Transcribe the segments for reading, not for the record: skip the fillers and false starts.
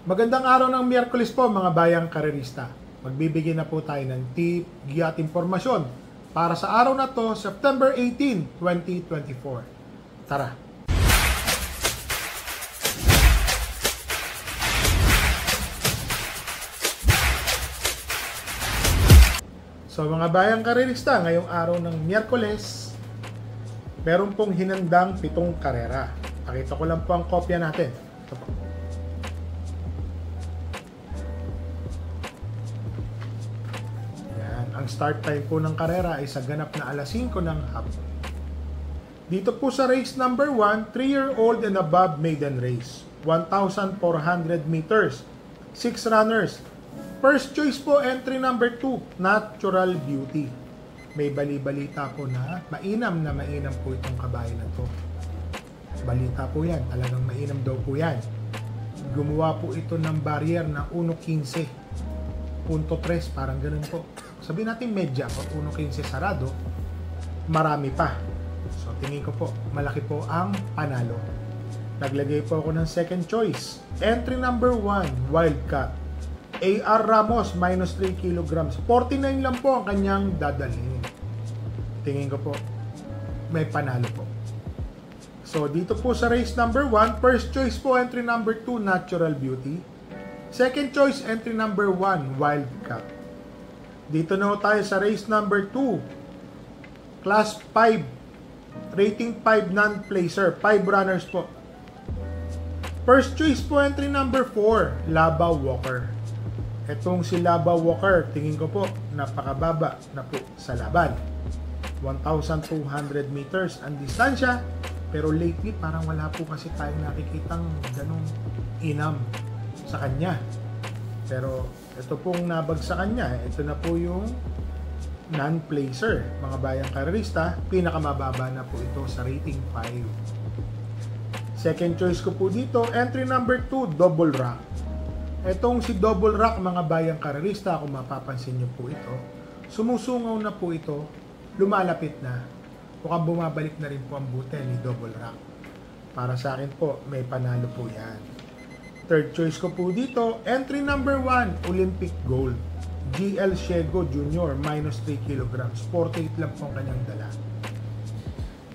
Magandang araw ng Miyerkules po mga bayang karerista. Magbibigay na po tayo ng tip, giya at impormasyon para sa araw na to, September 18, 2024. Tara! So mga bayang karerista, ngayong araw ng Miyerkules, meron pong hinandang 7 karera. Pakita ko lang po ang kopya natin. Ito po. Ang start time po ng karera ay sa ganap na alas 5 ng hapon. Dito po sa race number 1, 3-year-old and above maiden race. 1,400 meters. 6 runners. First choice po, entry number 2, Natural Beauty. May bali-balita po na mainam po itong kabayo na to. Balita po yan, talagang mainam daw po yan. Gumawa po ito ng barrier na 1.15. 0.3, parang ganun po. Sabihin natin medya, pag 1.15 sarado, marami pa. So tingin ko po, malaki po ang panalo. Naglagay po ako ng second choice. Entry number 1, Wildcat. A.R. Ramos, minus 3 kilograms. 49 lang po ang kanyang dadalhin. Tingin ko po, may panalo po. So dito po sa race number 1, first choice po, entry number 2, Natural Beauty. Second choice, entry number 1, Wildcat. Dito na tayo sa race number 2. Class 5. Rating 5 non-placer. 5 runners po. First choice po, entry number 4, Laba Walker. Etong si Laba Walker, tingin ko po, napakababa na po sa laban. 1,200 meters ang distansya. Pero lately, parang wala po kasi tayong nakikitang ganong inam sa kanya. Pero ito pong nabagsakan niya, ito na po yung non-placer. Mga bayang karerista, pinakamababa na po ito sa rating 5. Second choice ko po dito, entry number 2, Double Rock. Itong si Double Rock, mga bayang karerista, kung mapapansin niyo po ito, sumusungaw na po ito, lumalapit na. Mukhang bumabalik na rin po ang butel ni Double Rock. Para sa akin po, may panalo po yan. Third choice ko po dito, entry number 1, Olympic Gold. GL Shego Jr., minus 3 kilograms. 48 lang po ang kanyang dala.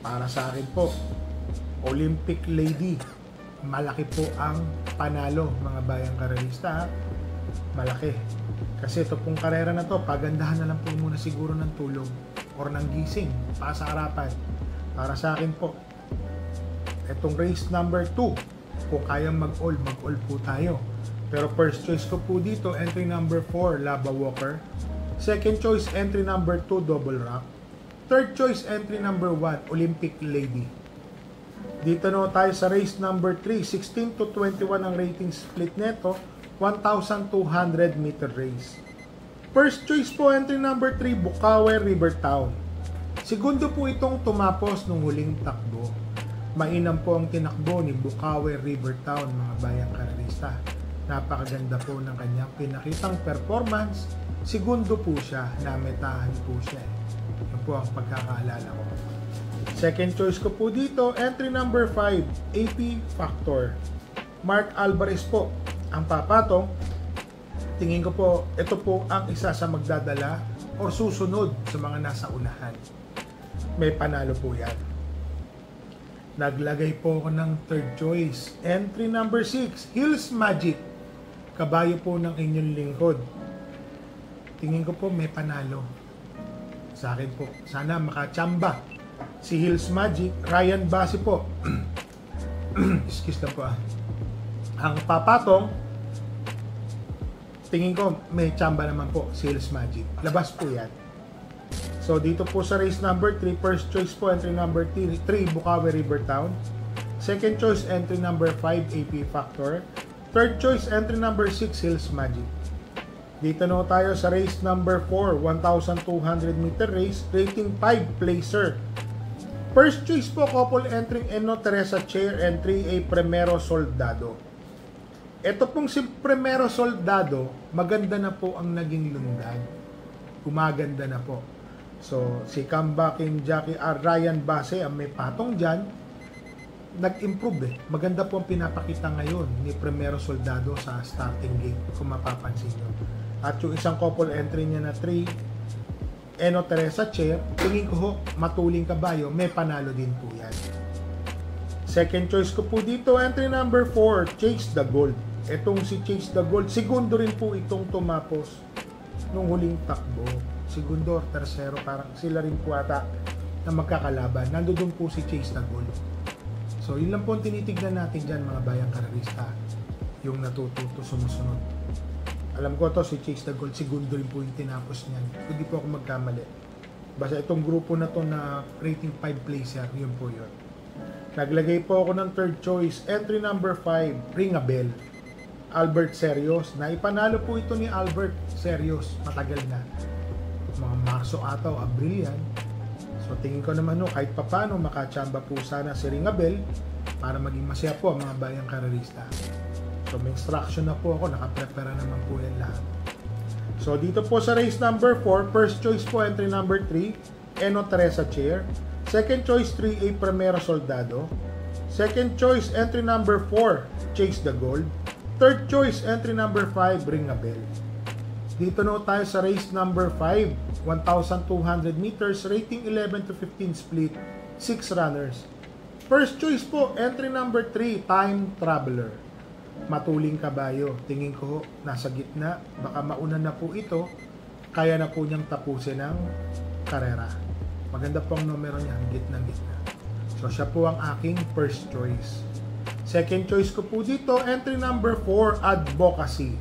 Para sa akin po, Olympic Lady. Malaki po ang panalo, mga bayang karerista. Malaki. Kasi ito pong karera na to, pagandahan na lang po muna siguro ng tulog or ng gising para sa harapan. Para sa akin po, itong race number 2, kung kayang mag-all po tayo. Pero first choice ko po dito, entry number 4, Laba Walker. Second choice, entry number 2, Double Rock. Third choice, entry number 1, Olympic Lady. Dito na tayo sa race number 3, 16 to 21 ang rating split neto, 1,200 meter race. First choice po, entry number 3, Bukawe Rivertown. Segundo po itong tumapos nung huling takbo. Mainam po ang tinakbo ni Bukawe Rivertown, mga bayang karerista. Napakaganda po ng kanyang pinakitang performance. Segundo po siya, nametahan po siya. Yan po ang pagkakaalala ko. Second choice ko po dito, entry number 5, AP Factor. Mark Alvarez po ang papatong. Tingin ko po, ito po ang isa sa magdadala o susunod sa mga nasa unahan. May panalo po yan. Naglagay po ako ng third choice. Entry number 6, Hills Magic. Kabayo po ng inyong lingkod. Tingin ko po may panalo. Sa akin po, sana makachamba si Hills Magic. Ryan Basi po. Excuse lang po. Ang papatong, tingin ko may chamba naman po si Hills Magic. Labas po yan. So dito po sa race number 3, first choice po, entry number 3, Bukawe Rivertown. Second choice, entry number 5, AP Factor. Third choice, entry number 6, Hills Magic. Dito na tayo sa race number 4, 1,200 meter race, rating 5, Placer. First choice po, couple entering Eno Teresa Chair and 3A Primero Soldado. Ito pong si Primero Soldado, maganda na po ang naging lundag. Gumaganda na po. So, si comeback Jackie Ryan Base ang may patong dyan. nag-improve Maganda po ang pinapakita ngayon ni Primero Soldado sa starting gate kung mapapansin nyo. At yung isang couple entry niya na 3, Eno Teresa Chair, tingin ko ho, matuling kabayo, may panalo din po yan. Second choice ko po dito, entry number 4, Chase the Gold. Etong si Chase the Gold, segundo rin po itong tumapos nung huling takbo. Segundo or tercero, parang sila rin po ata na magkakalaban. Nandoon po si Chase the Gold. So, yun lang po ang tinitignan natin dyan mga bayang karerista. Yung natututo sumusunod. Alam ko to si Chase the Gold, segundo rin po yung tinapos niyan. Hindi po ako magkamali. Basta itong grupo na to na rating 5 placer, yun po yun. Naglagay po ako ng third choice, entry number 5, Ring a Bell. Albert Serios. Naipanalo po ito ni Albert Serios. Matagal na. Mga Marso ata o Abril yan. So tingin ko naman kahit papano makachamba po sana si Ring a Bell para maging masaya po ang mga bayang karerista. So may instruction na po ako, nakaprepara naman po yan lahat. So dito po sa race number 4, first choice po entry number 3, Eno Teresa Chair. Second choice 3A Primero Soldado. Second choice entry number 4, Chase the Gold. Third choice entry number 5, Ring a Bell. Dito na tayo sa race number 5, 1,200 meters, rating 11 to 15 split, 6 runners. First choice po, entry number 3, Time Traveler. Matuling kabayo. Tingin ko nasa gitna, baka mauna na po ito, kaya na po niyang tapusin ang karera. Maganda po ang numero niya, gitna-gitna. So siya po ang aking first choice. Second choice ko po dito, entry number 4, Advocacy.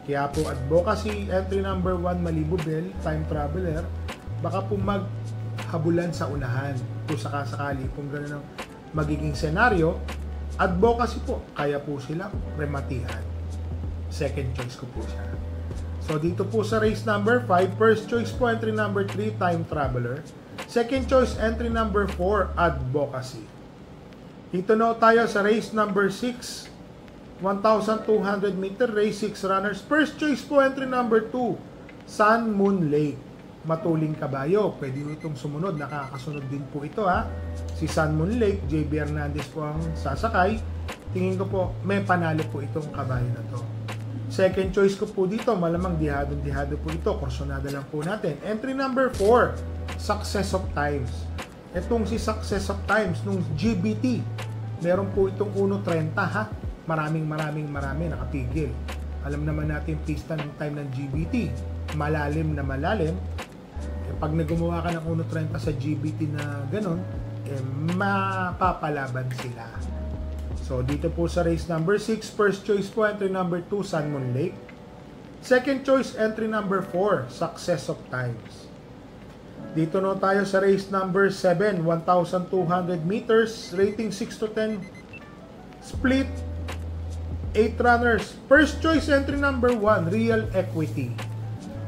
Kaya po Advocacy, entry number 1, Malibu Bell, Time Traveler, baka po maghabulan sa unahan. Kung sakasakali kung gano'n ang magiging senaryo, Advocacy po, kaya po sila rematihan. Second choice ko po siya. So dito po sa race number 5, first choice po entry number 3, Time Traveler. Second choice entry number 4, Advocacy. Dito na tayo sa race number 6, 1,200 meter race, 6 runners. First choice po entry number 2, Sun Moon Lake. Matuling kabayo. Pwede itong sumunod. Nakakasunod din po ito Si Sun Moon Lake, JB Hernandez po ang sasakay. Tingin ko po may panalo po itong kabayo na to. Second choice ko po dito, malamang dihado po ito. Korsonada lang po natin. Entry number 4, Success of Times. Itong si Success of Times nung GBT. Meron po itong 1.30 Maraming nakapigil. Alam naman natin pista ng time ng GBT. Malalim na malalim. Pag nagumawa ka ng 1.30 sa GBT na ganon, mapapalaban sila. So dito po sa race number 6, first choice po entry number 2, Sun Moon Lake. Second choice entry number 4, Success of Times. Dito na tayo sa race number 7, 1,200 meters, rating 6 to 10, split, 8 runners. First choice entry number 1, Real Equity.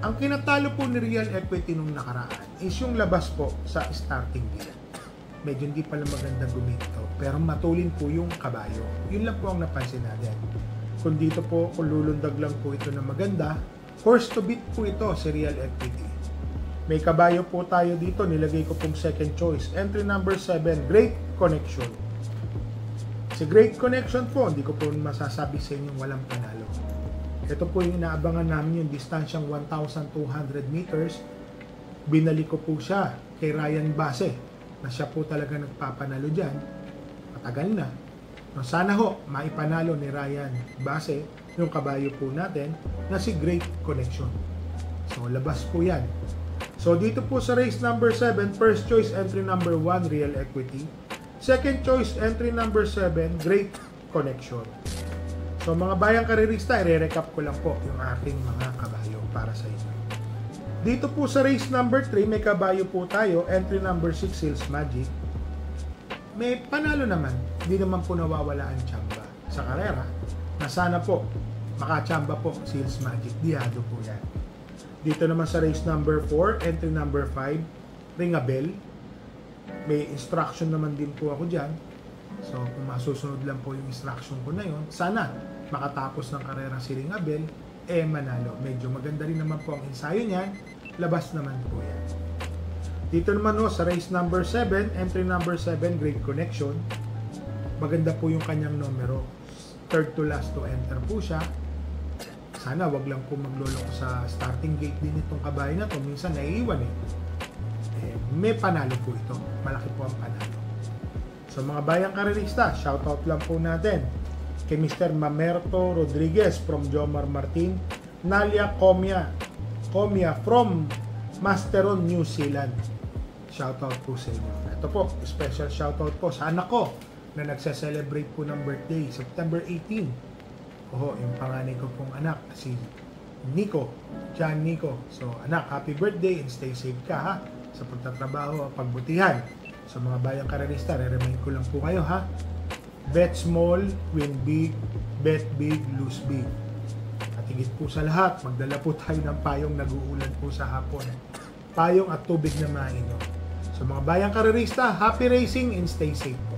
Ang kinatalo po ni Real Equity nung nakaraan is yung labas po sa starting gate. Medyo hindi pala maganda gumito, pero matulin po yung kabayo. Yun lang po ang napansin natin. Kung dito po, kung lulundag lang po ito na maganda, horse to beat po ito si Real Equity. May kabayo po tayo dito, nilagay ko pong second choice. Entry number 7, Great Connection. Si Great Connection po, hindi ko po masasabi sa inyo walang panalo. Ito po yung inaabangan namin yung distansyang 1,200 meters. Binalik ko po siya kay Ryan Base na siya po talaga nagpapanalo dyan. Matagal na. No, sana ho, maipanalo ni Ryan Base yung kabayo po natin na si Great Connection. So, labas po yan. So, dito po sa race number 7, first choice entry number 1, Real Equity. Second choice, entry number 7, Great Connection. So mga bayang karerista, i-recap ko lang po yung aking mga kabayo para sa inyo. Dito po sa race number 3, may kabayo po tayo, entry number 6, Sales Magic. May panalo naman, hindi naman po nawawala ang tsamba sa karera, na sana po, makachamba po, Sales Magic, dihado po yan. Dito naman sa race number 4, entry number 5, Ring a Bell. May instruction naman din po ako dyan. So, kung masusunod lang po yung instruction ko na yon, sana makatapos ng karera si Ring a Bell, manalo. Medyo maganda rin naman po ang ensayo niyan. Labas naman po yan. Dito naman sa race number 7, entry number 7, Great Connection. maganda po yung kanyang numero. Third to last to enter po siya. Sana wag lang po magloloko sa starting gate din itong kabayo na to. Minsan naiiwan may panalo po ito. Malaki po ang panalo. So mga bayang karerista, shoutout lang po natin kay Mr. Mamerto Rodriguez from Jomar Martin, Nalia Comia from Masteron, New Zealand. Shoutout po sa inyo. Ito po, special shoutout po sa anak ko na nagse-celebrate po ng birthday, September 18. Yung panganay ko pong anak, si Nico, John Nico. So anak, happy birthday and stay safe ka ha sa pagtatrabaho, pagbutihan. So mga bayang karerista, re-remind ko lang po kayo ha. Bet small, win big, bet big, lose big. At higit po sa lahat, magdala po tayo ng payong nag-uulan po sa hapon. Payong at tubig na mainom. So mga bayang karerista, happy racing and stay safe po.